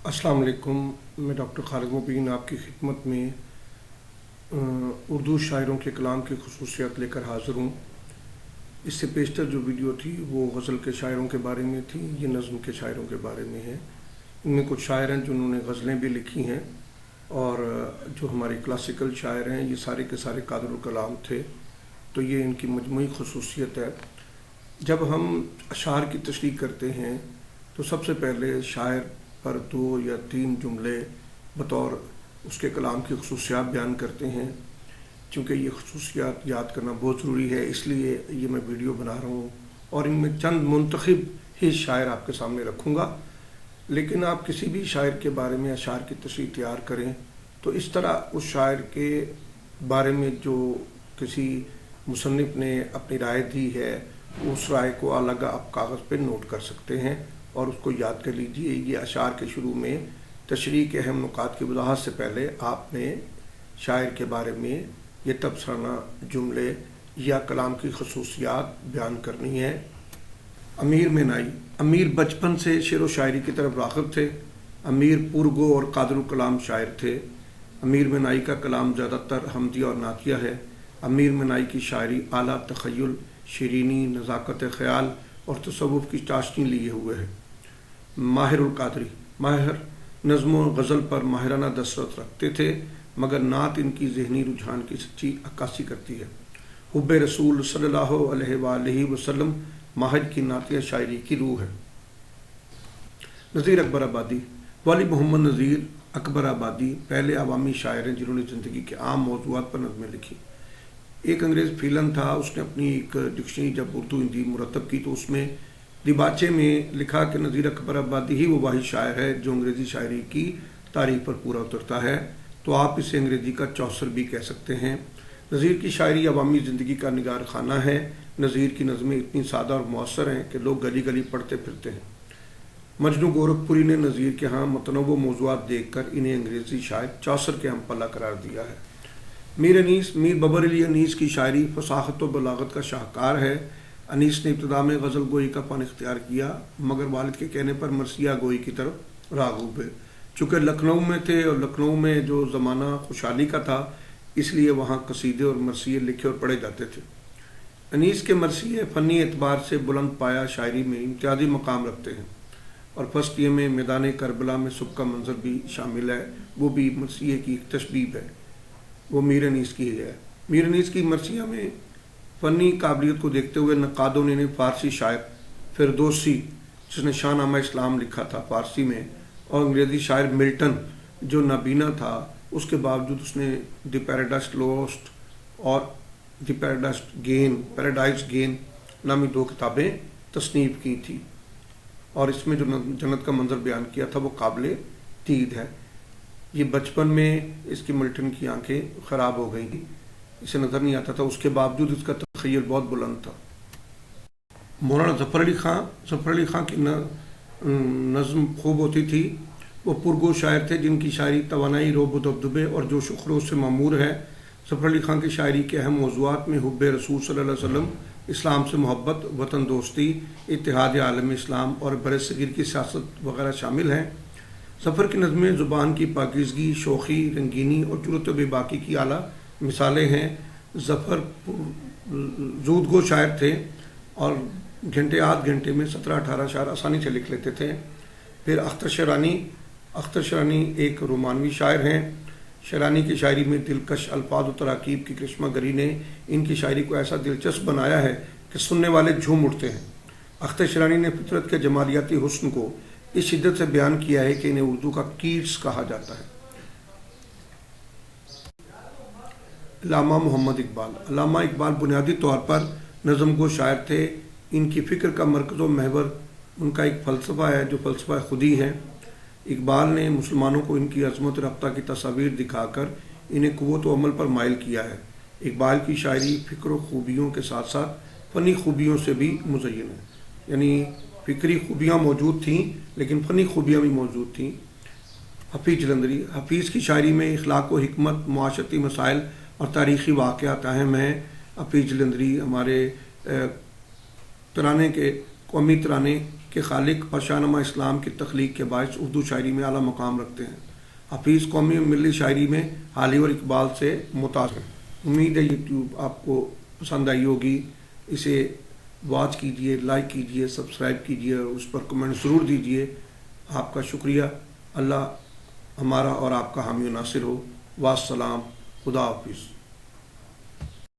अस्सलाम वालेकुम। मैं डॉक्टर खालिद मुबीन आपकी खिदमत में उर्दू शायरों के कलाम की खसूसियात लेकर हाज़िर हूँ। इससे पेशतर जो वीडियो थी वो गज़ल के शायरों के बारे में थी, ये नज़्म के शायरों के बारे में है। इनमें कुछ शायर हैं जिन्होंने गज़लें भी लिखी हैं और जो हमारे क्लासिकल शायर हैं ये सारे के सारे कादरुल कलाम थे, तो ये इनकी मजमूई खसूसियत है। जब हम अशार की तशरीह करते हैं तो सबसे पहले शायर पर 2 या 3 जुमले बतौर उसके कलाम की खसूसियात बयान करते हैं। चूँकि ये खसूसियात याद करना बहुत ज़रूरी है, इसलिए ये मैं वीडियो बना रहा हूँ और इनमें चंद मुंतखब ही शायर आपके सामने रखूँगा। लेकिन आप किसी भी शायर के बारे में अशार की तशरीह तैयार करें तो इस तरह उस शायर के बारे में जो किसी मुसन्निफ़ ने अपनी राय दी है, उस राय को अलग आप कागज़ पे नोट कर सकते हैं और उसको याद कर लीजिए। ये अशार के शुरू में तशरीह के अहम नुकात की वजाहत से पहले आपने शायर के बारे में ये तबसराना जुमले या कलाम की खसूसियात बयान करनी है। अमीर मिनाई। अमीर बचपन से शेर व शायरी की तरफ राग़िब थे। अमीर पुरगो और कादरुल कलाम शायर थे। अमीर मिनाई का कलाम ज़्यादातर हमदिया और नातिया है। अमीर मिनाई की शायरी आला तख़य्युल, शीरीनी, नज़ाकत ख़याल और तसव्वुफ़ की चाशनी लिए हुए है। माहिरुल कादरी। माहिर नज़्म व गज़ल पर माहिराना दस्तरस रखते थे, मगर नात इनकी ज़हनी रुझान की सच्ची अक्कासी करती है। हुब्बे रसूल सल्लल्लाहु अलैहि वसल्लम माहिर की नातिया शायरी की रूह है। नज़ीर अकबर आबादी। वाली मोहम्मद नज़ीर अकबर आबादी पहले अवामी शायर हैं जिन्होंने ज़िंदगी के आम मौज़ूआत पर नज़में लिखी। एक अंग्रेज़ फीलन था, उसने अपनी एक डिक्शनरी जब उर्दू हिंदी मुरतब की तो उसमें दिबाचे में लिखा कि नज़ीर अकबर आबादी ही वो वाहिद शायर है जो अंग्रेज़ी शायरी की तारीख पर पूरा उतरता है, तो आप इसे अंग्रेज़ी का चौसर भी कह सकते हैं। नज़ीर की शायरी अवामी ज़िंदगी का निगार खाना है। नज़ीर की नज़में इतनी सादा और मौसर हैं कि लोग गली गली पढ़ते फिरते हैं। मजनू गोरखपुरी ने नज़ीर के यहाँ मतनव्वु मौज़ूआत देख कर इन्हें अंग्रेज़ी शायर चौसर के हम पल्ला करार दिया है। मीर अनीस। मीर बबर अली अनीस की शायरी फसाहत व बलागत का शाहकार है। अनीस ने इब्तदा में गज़ल गोई का फ़न इख्तियार किया, मगर वालिद के कहने पर मरसिया गोई की तरफ राग़िब हुए। चूँकि लखनऊ में थे और लखनऊ में जो ज़माना खुशहाली का था, इसलिए वहाँ कसीदे और मरसिए लिखे और पढ़े जाते थे। अनीस के मरसिए फ़नी एतबार से बुलंद पाया शायरी में इम्तियाज़ी मकाम रखते हैं और फस्तिये में मैदान करबला में सुबह का मंजर भी शामिल है, वो भी मरसिए की एक तशबीब है, वो मीर अनीस की है। मीर अनीस की मरसिया में फ़नी काबिलियत को देखते हुए नक़ादों ने फ़ारसी शायर फिरदौसी, जिसने शाहनामा इस्लाम लिखा था फ़ारसी में, और अंग्रेज़ी शायर मिल्टन जो नाबीना था, उसके बावजूद उसने द पैराडाइज लॉस्ट और द पैराडाइज गेन नामी 2 किताबें तसनीफ़ की थी और इसमें जो जन्नत का मंजर बयान किया था वो काबिल दीद है। ये बचपन में इसकी मिल्टन की आंखें ख़राब हो गई, इसे नज़र नहीं आता था, उसके बावजूद इसका तख़य्युल बहुत बुलंद था। मौलाना ज़फ़र अली ख़ां की नज़्म खूब होती थी। वो पुरगो शायर थे जिनकी शायरी तवानाई, रोब दबदबे और जोश व खरोश से मामूर है। ज़फ़र अली ख़ां की शायरी के अहम मौज़ूआत में हुब्बे रसूल सल्लल्लाहु अलैहि वसल्लम, इस्लाम से मोहब्बत, वतन दोस्ती, इत्तेहाद आलम इस्लाम और बरसगीर की सियासत वगैरह शामिल हैं। ज़फ़र की नज़में ज़ुबान की पाकीज़गी, शोखी, रंगीनी और जुरत व बेबाकी की आला मिसालें हैं। ज़फ़र ज़ूदगो शायर थे और आध घंटे में 17-18 शायर आसानी से लिख लेते थे। फिर अख्तर शरानी एक रोमानवी शायर हैं। शरानी की शायरी में दिलकश अल्फाज और तराकीब की करिश्मागरी ने इनकी शायरी को ऐसा दिलचस्प बनाया है कि सुनने वाले झूम उठते हैं। अख्तर शरानी ने फितरत के जमालियाती हुस्न को इस शिद्दत से बयान किया है कि इन्हें उर्दू का कीट्स कहा जाता है। अल्लामा मोहम्मद इकबाल। अल्लामा इकबाल बुनियादी तौर पर नज़म गो शायर थे। इनकी फ़िक्र का मरकज़ व महवर उनका एक फ़लसफ़ा है जो फ़लसफ़ा खुदी है। इकबाल ने मुसलमानों को इनकी अज़मत रफ्ता की तस्वीर दिखाकर इन्हें क़ुव्वत व अमल पर माइल किया है। इकबाल की शायरी फ़िक्र व खूबियों के साथ साथ फ़नी खूबियों से भी मुज़य्यन है, यानी फ़िक्री खूबियाँ मौजूद थीं लेकिन फ़नी खूबियाँ भी मौजूद थीं। हफ़ीज़ जलंधरी। हफ़ीज़ की शायरी में इखलाक व हिकमत, मुआशरती मसाइल और तारीख़ी वाक़यात अहम हैं। हफ़ीज़ जलंधरी हमारे तराने के कौमी तराने کے خالق اور شاہنما اسلام کی تخلیق کے باعث اردو شاعری میں اعلیٰ مقام رکھتے ہیں۔ حفیظ قومی و ملی شاعری میں حالی اور اقبال سے متاثر ہیں۔ امید ہے یوٹیوب آپ کو پسند آئی ہوگی، اسے واچ کیجئے، لائک کیجئے، سبسکرائب کیجئے اور اس پر کمنٹ ضرور دیجئے۔ آپ کا شکریہ۔ اللہ ہمارا اور آپ کا حامی و ناصر ہو۔ والسلام، خدا حافظ۔